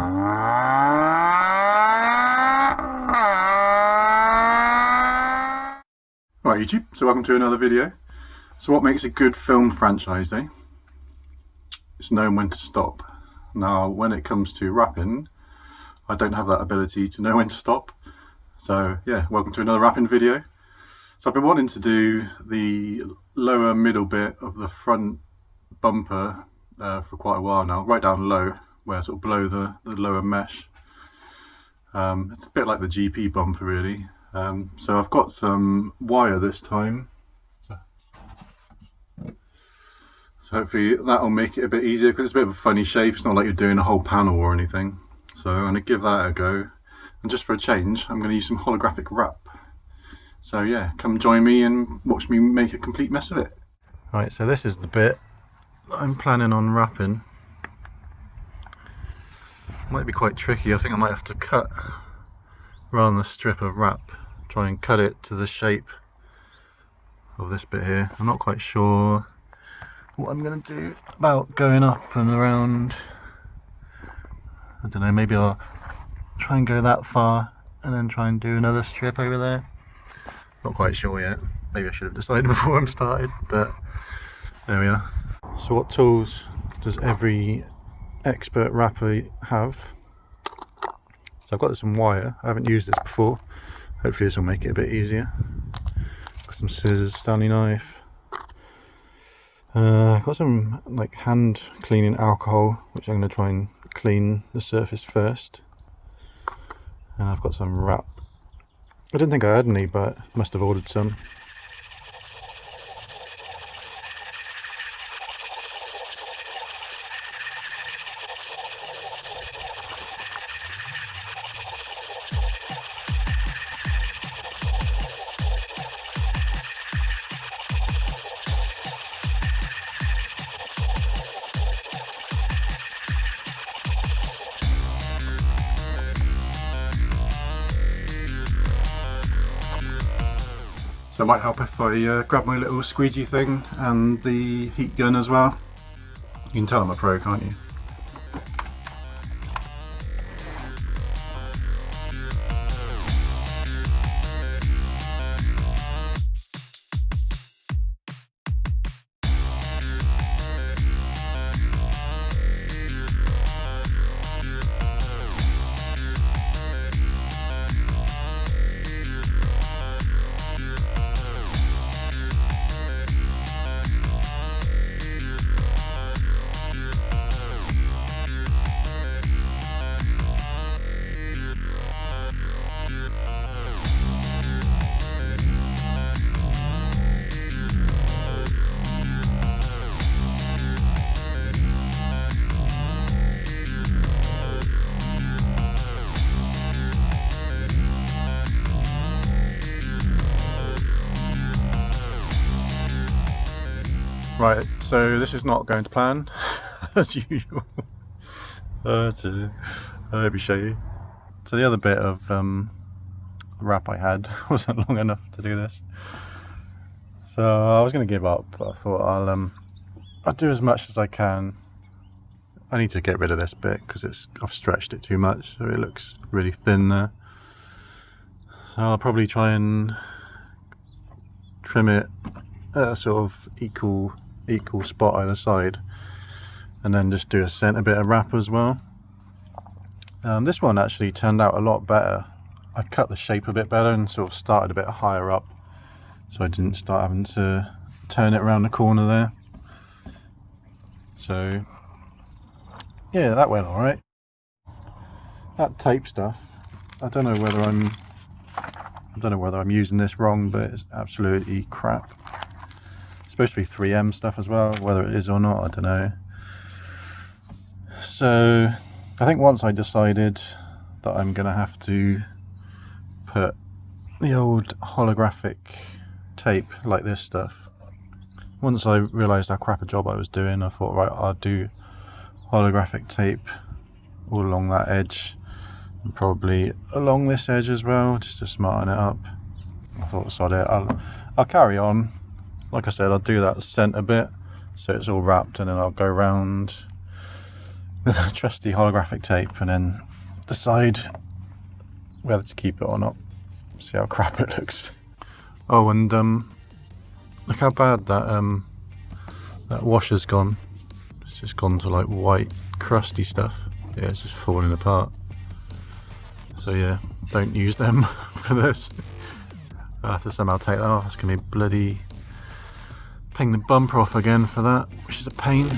Right YouTube, so welcome to another video. So what makes a good film franchise, eh? It's knowing when to stop. Now when it comes to wrapping, I don't have that ability to know when to stop. So yeah, welcome to another wrapping video. So I've been wanting to do the lower middle bit of the front bumper for quite a while now, right down low, where sort of below the lower mesh. It's a bit like the GP bumper really. So I've got some wire this time, so hopefully that'll make it a bit easier, because it's a bit of a funny shape. It's not like you're doing a whole panel or anything. So I'm going to give that a go, and just for a change I'm going to use some holographic wrap. So yeah, come join me and watch me make a complete mess of it. Right, so this is the bit that I'm planning on wrapping. Might be quite tricky. I think I might have to cut rather than a strip of wrap. Try and cut it to the shape of this bit here. I'm not quite sure what I'm going to do about going up and around. I don't know, maybe I'll try and go that far and then try and do another strip over there. Not quite sure yet. Maybe I should have decided before I started, but there we are. So what tools does every expert wrapper have? So I've got some wire. I haven't used this before. Hopefully this will make it a bit easier. Got some scissors, Stanley knife. I've got some like hand cleaning alcohol, which I'm going to try and clean the surface first. And I've got some wrap. I didn't think I had any, but must have ordered some. So it might help if I grab my little squeegee thing and the heat gun as well. You can tell I'm a pro, can't you? Right, so this is not going to plan, as usual. I hope you show you. So the other bit of wrap I had wasn't long enough to do this. So I was going to give up, but I thought I'll do as much as I can. I need to get rid of this bit because I've stretched it too much, so it looks really thin there. So I'll probably try and trim it at a sort of equal spot either side, and then just do a centre bit of wrap as well. This one actually turned out a lot better. I cut the shape a bit better and sort of started a bit higher up, so I didn't start having to turn it around the corner there. So yeah, that went alright. That tape stuff, I don't know whether I'm using this wrong, but it's absolutely crap. Supposed to be 3M stuff as well, whether it is or not, I don't know. So I think once I decided that I'm gonna have to put the old holographic tape like this stuff, once I realised how crap a job I was doing, I thought, right, I'll do holographic tape all along that edge and probably along this edge as well, just to smarten it up. I thought, sod it, I'll carry on. Like I said, I'll do that centre bit so it's all wrapped, and then I'll go round with a trusty holographic tape and then decide whether to keep it or not. See how crap it looks. Oh, and look how bad that that washer's gone. It's just gone to like white crusty stuff. Yeah, it's just falling apart. So yeah, don't use them for this. I have to somehow take that off. It's gonna be bloody paying the bumper off again for that, which is a pain.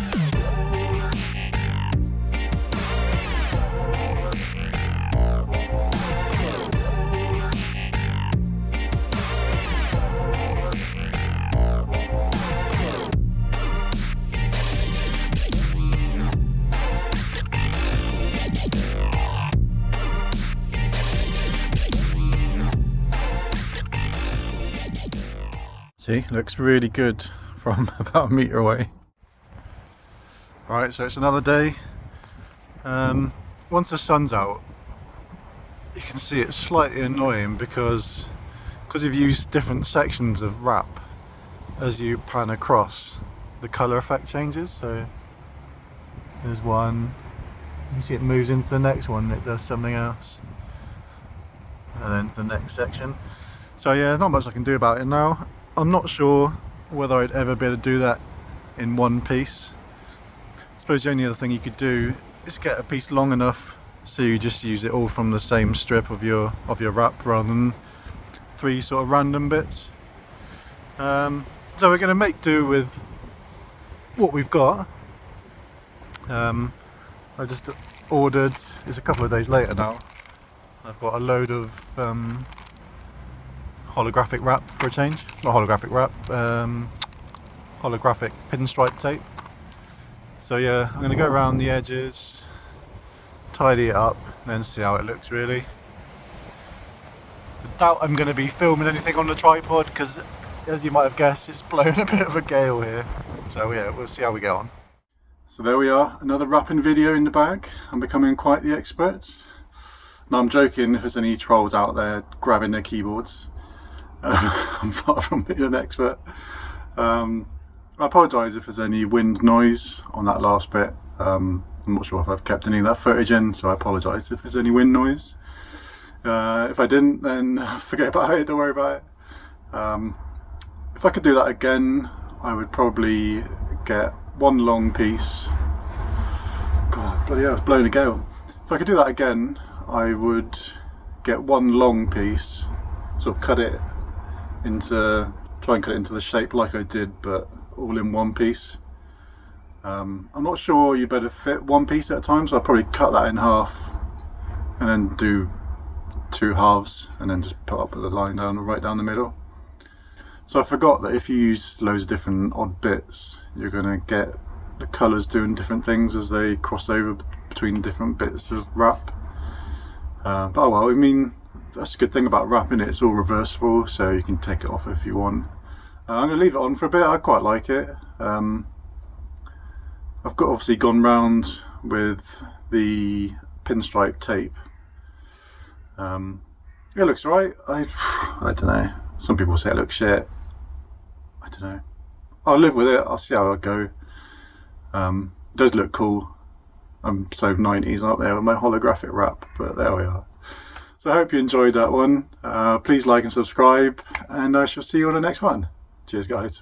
See, looks really good from about a metre away. Right, so it's another day. Once the sun's out, you can see it's slightly annoying because you've used different sections of wrap as you pan across, the colour effect changes. So there's one, you see it moves into the next one, it does something else, and then to the next section. So yeah, there's not much I can do about it now. I'm not sure whether I'd ever be able to do that in one piece. I suppose the only other thing you could do is get a piece long enough so you just use it all from the same strip of your wrap rather than 3 sort of random bits. So we're going to make do with what we've got. I just ordered, it's a couple of days later now, I've got a load of holographic wrap for a change. Not holographic wrap, holographic pinstripe tape. So yeah, I'm going to go around the edges, tidy it up, and then see how it looks really. I doubt I'm going to be filming anything on the tripod because, as you might have guessed, it's blowing a bit of a gale here. So yeah, we'll see how we get on. So there we are, another wrapping video in the bag. I'm becoming quite the expert. No, I'm joking if there's any trolls out there grabbing their keyboards. I'm far from being an expert. I apologise if there's any wind noise on that last bit. I'm not sure if I've kept any of that footage in, so I apologise if there's any wind noise. If I didn't, then forget about it, don't worry about it. If I could do that again, I would probably get one long piece. God, bloody hell, it's blowing a gale. If I could do that again, I would get one long piece, sort of cut it into, try and cut it into the shape like I did, but all in one piece. I'm not sure you better fit one piece at a time, so I'll probably cut that in half and then do 2 halves and then just put up the line down right down the middle. So I forgot that if you use loads of different odd bits, you're going to get the colours doing different things as they cross over between different bits of wrap. But oh well, I mean, that's a good thing about wrap, isn't it? It's all reversible, so you can take it off if you want. I'm going to leave it on for a bit. I quite like it. I've obviously gone round with the pinstripe tape. It looks right. I don't know. Some people say it looks shit. I don't know. I'll live with it. I'll see how I go. It does look cool. I'm so 90s up there with my holographic wrap, but there we are. So I hope you enjoyed that one. Please like and subscribe, and I shall see you on the next one. Cheers guys.